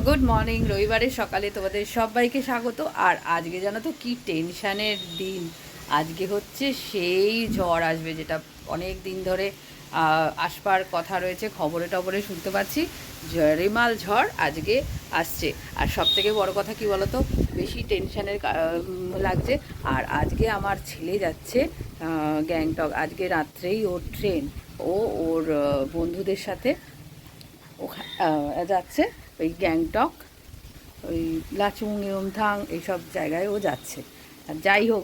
Good morning. রবিবারের সকালে তোমাদের সবাইকে স্বাগত। আর আজকে জানো তো কি টেনশানের দিন। আজকে হচ্ছে সেই ঝড় আসবে, যেটা অনেক দিন ধরে আসবার কথা রয়েছে, খবরে টবরে শুনতে পাচ্ছি। রেমাল ঝড় আজকে আসছে। আর সবথেকে বড় কথা কি বলো তো, বেশি টেনশানের লাগছে। আর আজকে আমার ছেলে যাচ্ছে গ্যাংটক। আজকে রাত্রেই ওর ট্রেন। ওর বন্ধুদের সাথে যাচ্ছে ওই গ্যাংটক, ওই লাচুং ইয়ুমথাং এইসব জায়গায় ও যাচ্ছে। আর যাই হোক,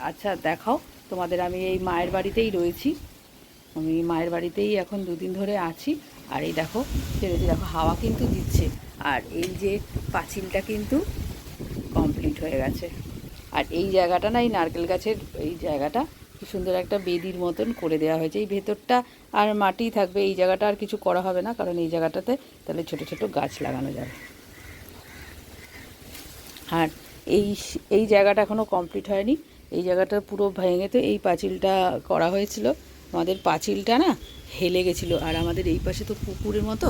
আচ্ছা দেখাও তোমাদের, আমি এই মায়ের বাড়িতেই রয়েছি। আমি মায়ের বাড়িতেই এখন দুদিন ধরে আছি। আর এই দেখো ছেড়েছি, দেখো হাওয়া কিন্তু দিচ্ছে। আর এই যে পাঁচিলটা কিন্তু কমপ্লিট হয়ে গেছে। আর এই জায়গাটা না, এই নারকেল গাছের এই জায়গাটা কি সুন্দর একটা বেদির মতন করে দেওয়া হয়েছে। এই ভেতরটা আর মাটি থাকবে, এই জায়গাটা আর কিছু করা হবে না, কারণ এই জায়গাটাতে তাহলে ছোট ছোট গাছ লাগানো যাবে। আর এই এই জায়গাটা এখনও কমপ্লিট হয়নি। এই জায়গাটা পুরো ভেঙে তো এই পাঁচিলটা করা হয়েছিল। আমাদের পাঁচিলটা না হেলে গেছিলো, আর আমাদের এই পাশে তো পুকুরের মতো,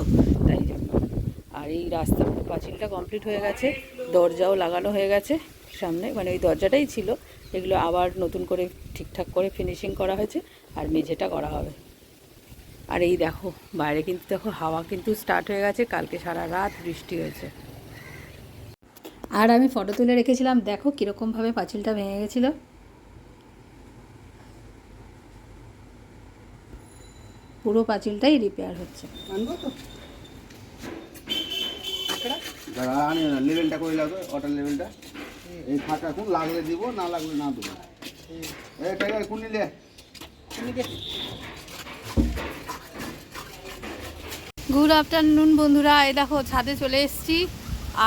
তাই জন্য। আর এই রাস্তা পাঁচিলটা কমপ্লিট হয়ে গেছে, দরজাও লাগানো হয়ে গেছে সামনে, মানে ওই দরজাটাই ছিল, এগুলো আবার নতুন করে ঠিকঠাক করে ফিনিশিং করা হয়েছে। আর মেঝেটা করা হবে। আর এই দেখো বাইরে কিন্তু দেখো হাওয়া কিন্তু স্টার্ট হয়ে গেছে। কালকে সারা রাত বৃষ্টি হয়েছে। আর আমি ফটো তুলে রেখেছিলাম, দেখো কীরকমভাবে পাঁচিলটা ভেঙে গেছিলো। পুরো পাঁচিলটাই রিপেয়ার হচ্ছে। লেভেলটা করে লাগবে, ওটার লেভেলটা এই ফাঁকা এখন লাগলে দিব, না লাগলে না দেবো। এটাকে কোন নিলে গুড আফটারনুন বন্ধুরা, এই দেখো ছাদে চলে এসেছি।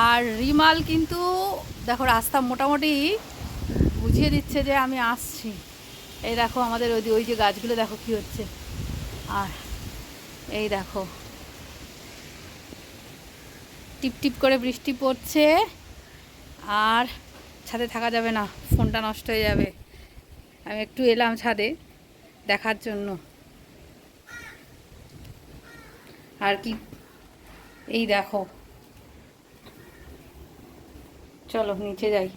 আর রিমাল কিন্তু দেখো রাস্তা মোটামুটি বুঝিয়ে দিচ্ছে যে আমি আসছি। এই দেখো আমাদের ওই যে গাছগুলো দেখো কি হচ্ছে। আর এই দেখো টিপ টিপ করে বৃষ্টি পড়ছে। আর ছাদে থাকা যাবে না, ফোনটা নষ্ট হয়ে যাবে। আমি একটু এলাম ছাদে দেখার জন্য। আর কি, এই দেখো, চলো নিচে যাই।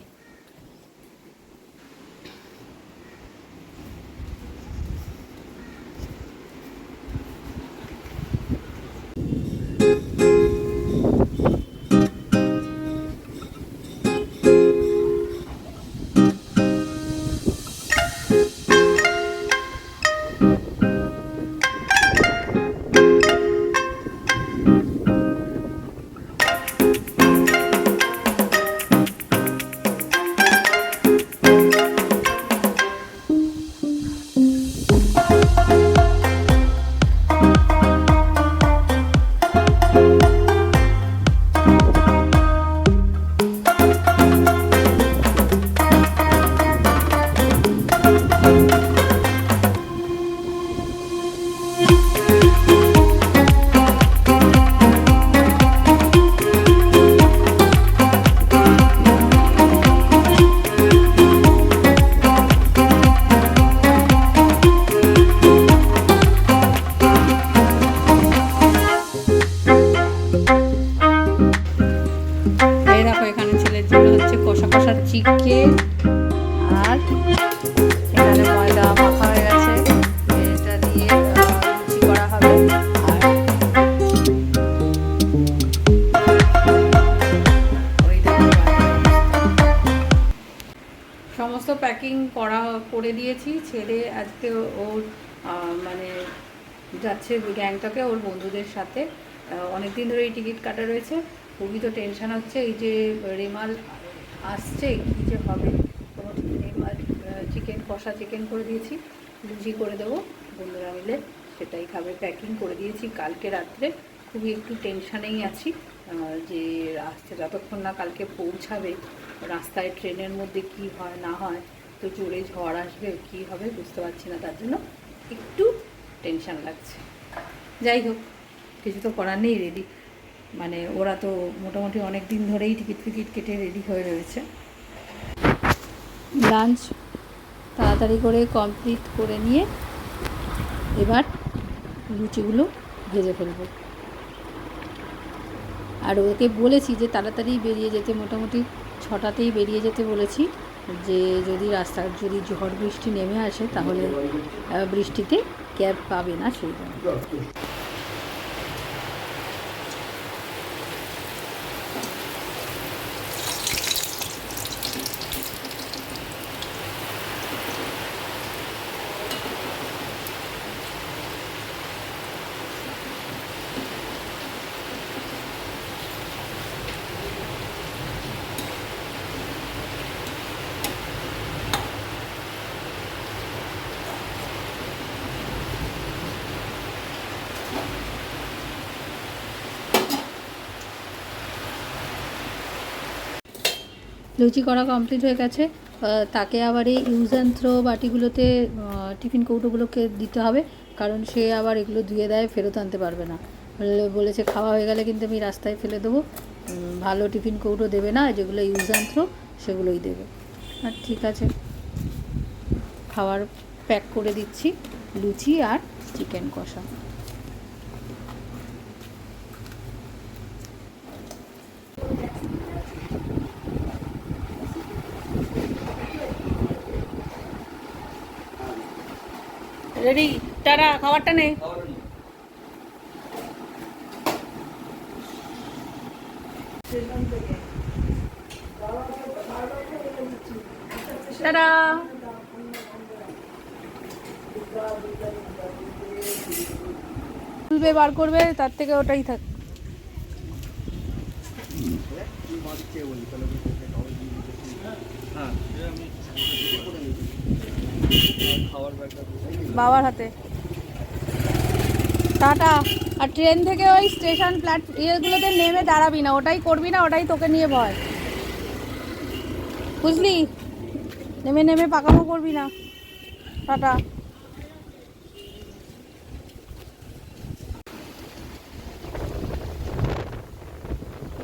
চিকেন আর এখানে ময়দা মাখা হয়ে গেছে, এটা দিয়ে লুচি করা হবে। আর সমস্ত প্যাকিং করে দিয়েছি। ছেলে আজকে ওর মানে যাচ্ছে গ্যাংটকে ওর বন্ধুদের সাথে। অনেক দিন ধরে এই টিকিট কাটা রয়েছে। খুবই তো টেনশান হচ্ছে, এই যে রেমাল আসছে কী যে হবে কোনো ঠিক নেই। চিকেন কষা চিকেন করে দিয়েছি, লুচি করে দেবো বন্ধুরা মিলে, সেটাই খাবে। প্যাকিং করে দিয়েছি কালকে রাত্রে। খুবই একটু টেনশানেই আছি যে আসছে, যতক্ষণ না কালকে পৌঁছাবে রাস্তায় ট্রেনের মধ্যে কি হয় না হয়, তো জোরে ঝড় আসবে কি হবে বুঝতে পারছি না, তার জন্য একটু টেনশান লাগছে। যাই হোক, কিছু তো করার নেই, রেডি মানে ওরা তো মোটামুটি অনেক দিন ধরেই টিকিট ফিকিট কেটে রেডি হয়ে রয়েছে। লাঞ্চ তাড়াতাড়ি করে কমপ্লিট করে নিয়ে এবার লুচিগুলো ভেজে ফেলবো। আর ওকে বলেছি যে তাড়াতাড়ি বেরিয়ে যেতে, মোটামুটি 6টাতেই বেরিয়ে যেতে বলেছি, যে যদি রাস্তার যদি ঝড় বৃষ্টি নেমে আসে তাহলে বৃষ্টিতে ক্যাব পাবে না সেই জন্য। লুচি করা কমপ্লিট হয়ে গেছে। তাকে আবার এই ইউজ অ্যান্ড থ্রো বাটিগুলোতে টিফিন কৌটোগুলোকে দিতে হবে, কারণ সে আবার এগুলো ধুয়ে দেয়, ফেরত আনতে পারবে না। বলেছে খাওয়া হয়ে গেলে কিন্তু আমি রাস্তায় ফেলে দেবো, ভালো টিফিন কৌটো দেবে না, যেগুলো ইউজ অ্যান্ড থ্রো সেগুলোই দেবে। আর ঠিক আছে, খাবার প্যাক করে দিচ্ছি, লুচি আর চিকেন কষা। রেডি, টাটা, খাবারটা নেই। টাটা। তুলবে, বার করবে, তার থেকে ওটাই থাক। বাবার হাতে টাটা। আর ট্রেন থেকে ওই স্টেশন ইয়েগুলোতে নেমে দাঁড়াবি না, ওটাই করবি না, ওটাই তোকে নিয়ে ভয়, বুঝলি? নেমে নেমে পাকামো করবি না। টাটা।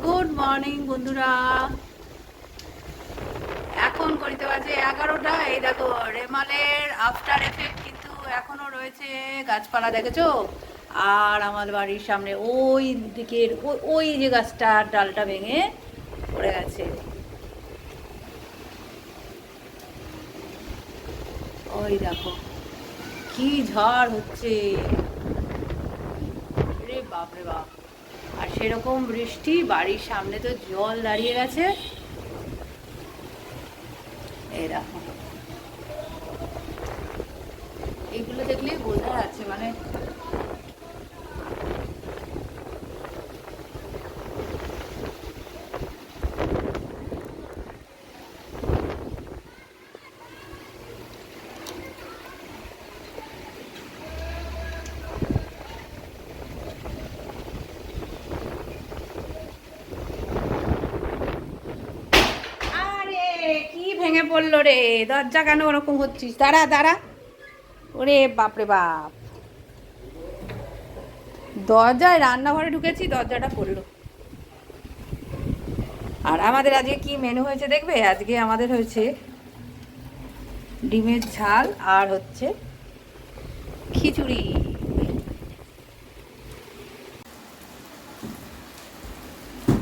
গুড মর্নিং বন্ধুরা, এখন করিতে বাজে 11টা। এই দেখো রেমালের আফটার এফেক্ট কিন্তু এখনো রয়েছে, গাছপালা দেখেছো? আর আমার বাড়ির সামনে ওই দিকের ওই যে গাছটার ডালটা ভেঙে পড়ে গেছে, ওই দেখো কি ঝড় হচ্ছে, রে বাপ রে বাপ। আর সেরকম বৃষ্টি, বাড়ির সামনে তো জল দাঁড়িয়ে গেছে, এই দেখো। এইগুলো দেখলেই বোঝা যাচ্ছে, মানে কি ভেঙে পড়লো রে, দরজা কেন ওরকম হচ্ছিস? দাঁড়া দাঁড়া, ওরে বাপরে বাপ, দরজায় রান্নাঘরে ঢুকেছি, দরজাটা পড়লো। আর আমাদের আজকে কি মেনু হয়েছে দেখবে? আজকে আমাদের হয়েছে ডিমের ঝাল আর হচ্ছে খিচুড়ি।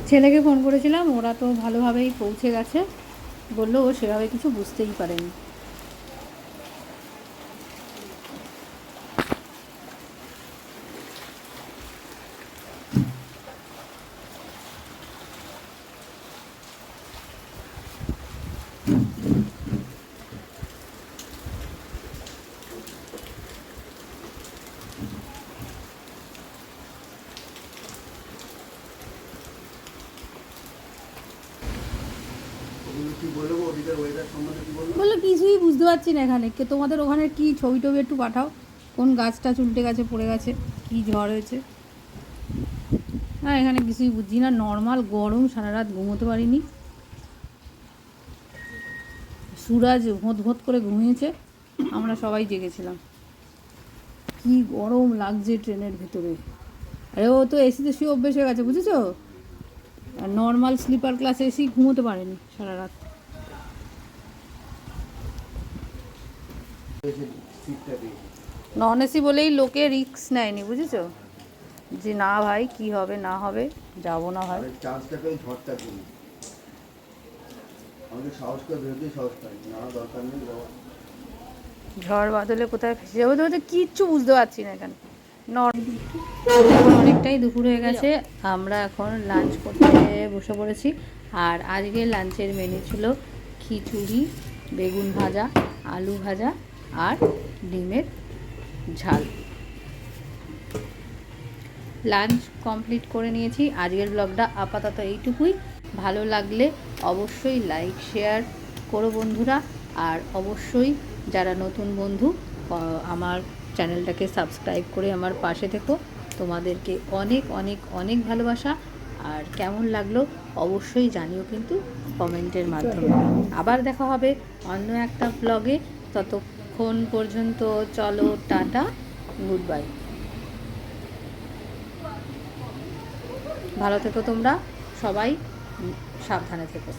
ছেলেকে ফোন করেছিলাম, ওরা তো ভালোভাবেই পৌঁছে গেছে, বললো ও সেভাবে কিছু বুঝতেই পারেনি। বললো কিছুই বুঝতে পারছি না এখানে, কে তোমাদের ওখানে কি ছবি টবি একটু পাঠাও, কোন গাছটা উল্টে গেছে, পড়ে গেছে, কি ঝড় হয়েছে। হ্যাঁ, এখানে কিছুই বুঝছি না, নর্মাল গরম, সারা রাত ঘুমোতে পারিনি। সুরাজ ভোঁত ভোঁত করে ঘুমিয়েছে, আমরা সবাই জেগেছিলাম। কি গরম লাগছে ট্রেনের ভেতরে। আরে ও তো এসিতে শুয়ে অভ্যেস হয়ে গেছে, বুঝেছো? আর নর্মাল স্লিপার ক্লাস এসি ঘুমোতে পারেনি সারা রাত। নন এসি বলেই লোকে রিস্ক নেয়নি, বুঝেছো? যে না ভাই কি হবে না হবে, যাবো না ভাই। চান্সটাকে ওই ঝড়টা কিনি আমাদের সাহস করে বেরোতেই সাহস পাই না, দরকার নেই বাবা। ঝড় বাদলে কোথায় ফেসে যাবো তো কিচ্ছু বুঝতে পারছি না এখানে। এখন অনেকটাই দুপুর হয়ে গেছে, আমরা এখন লাঞ্চ করতে বসে পড়েছি। আর আজকে লাঞ্চের মেনু ছিল খিচুড়ি, বেগুন ভাজা, আলু ভাজা আর ডিমের ঝাল। লাঞ্চ কমপ্লিট করে নিয়েছি। আজকের ব্লগটা আপাতত এইটুকুই। ভালো লাগলে অবশ্যই লাইক শেয়ার করো বন্ধুরা, আর অবশ্যই যারা নতুন বন্ধু আমার চ্যানেলটাকে সাবস্ক্রাইব করে আমার পাশে থেকো। তোমাদেরকে অনেক অনেক অনেক ভালোবাসা। আর কেমন লাগলো অবশ্যই জানিও কিন্তু কমেন্টের মাধ্যমে। আবার দেখা হবে অন্য একটা ব্লগে। ততক্ষণ পর্যন্ত চলো টাটা, গুড বাই। ভালো থেকো তোমরা সবাই, সাবধানে থেকো।